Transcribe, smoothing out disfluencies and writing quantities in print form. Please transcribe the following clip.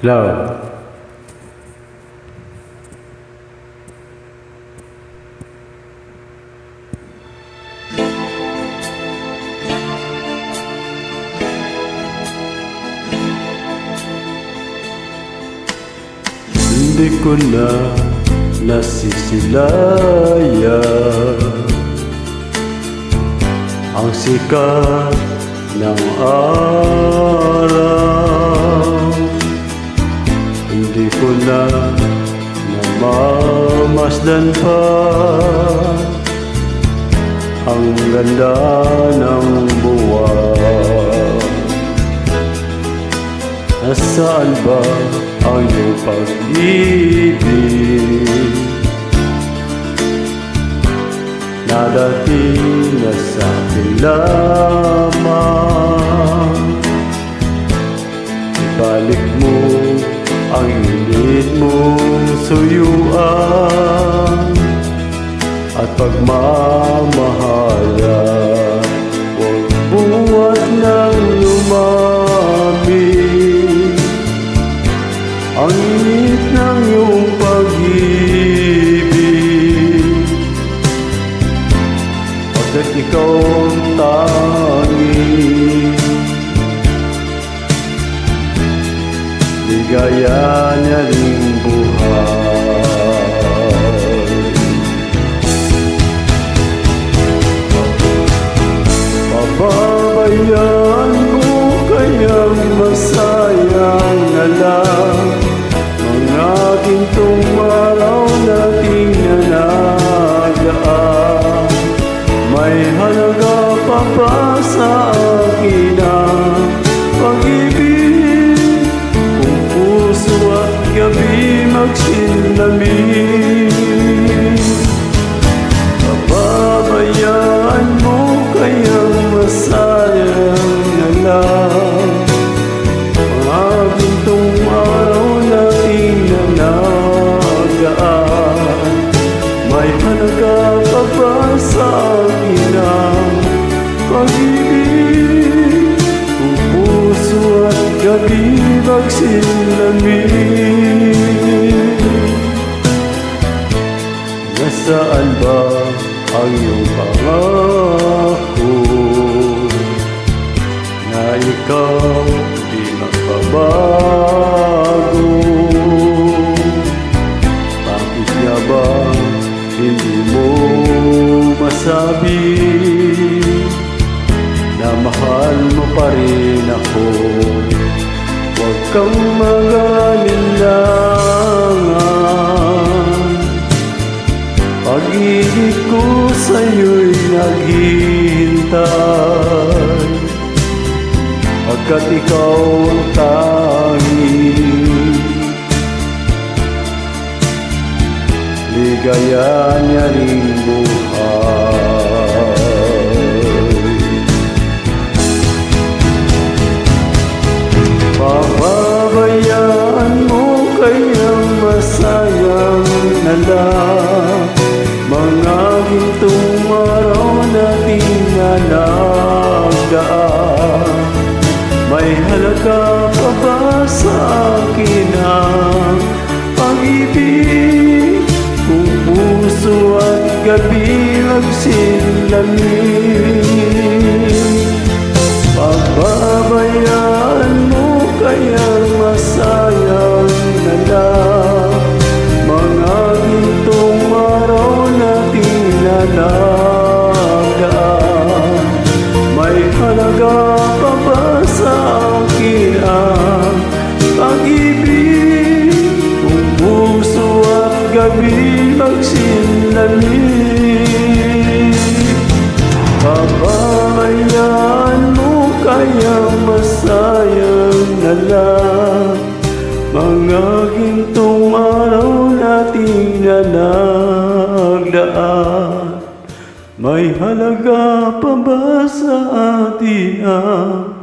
Love. Hindi ko na nasisilayan ang sikat ng araw. Hindi ko na namamasdan pa ang ganda ng buwan. Nasaan ba ang iyong pag-ibig na dating na sa akin lamang? Ibalik mo ang init mong suyuan at pagmamahalan. Huwag buhat ng lumamig ang init ng iyong pag-ibig, pagkat ikaw ang tanging ligaya niya ring buhay. Pababayaan mo kayang masayang na lang mga gintong araw nating nanagaan. May halaga pa ba sa akin ang pag-ibig kung puso at gabi magsinlamig? Pababayaan mo kayang masayang na lang mga gintong araw nating nanagaan. May halaga pa ba sa akin ang pag-ibig kung puso at gabi magsinlamig? Nasaan ba ang iyong pangako na ikaw di magbabago? Bakit nga ba hindi mo masabi na mahal mo pa rin ako? Huwag kang mag-alinlangan, pag-ibig ko sa'yo'y naghihintay, pagkat ikaw ang tanging ligaya niya ring buhay. Pababayaan mo kayang masayang na lang mga gintong araw nating nanagaan. May halaga pa ba sa akin ang pag-ibig kung puso at gabi magsinlamig? Pababayaan mo kayang masayang na lang mga gintong araw nating nanagaan. May halaga pa ba sa akin ang pag-ibig kung puso at gabi magsinlamig? Pababayaan mo kayang masayang na lang mga gintong araw nating nagdaan. May halaga pa ba sa atin ang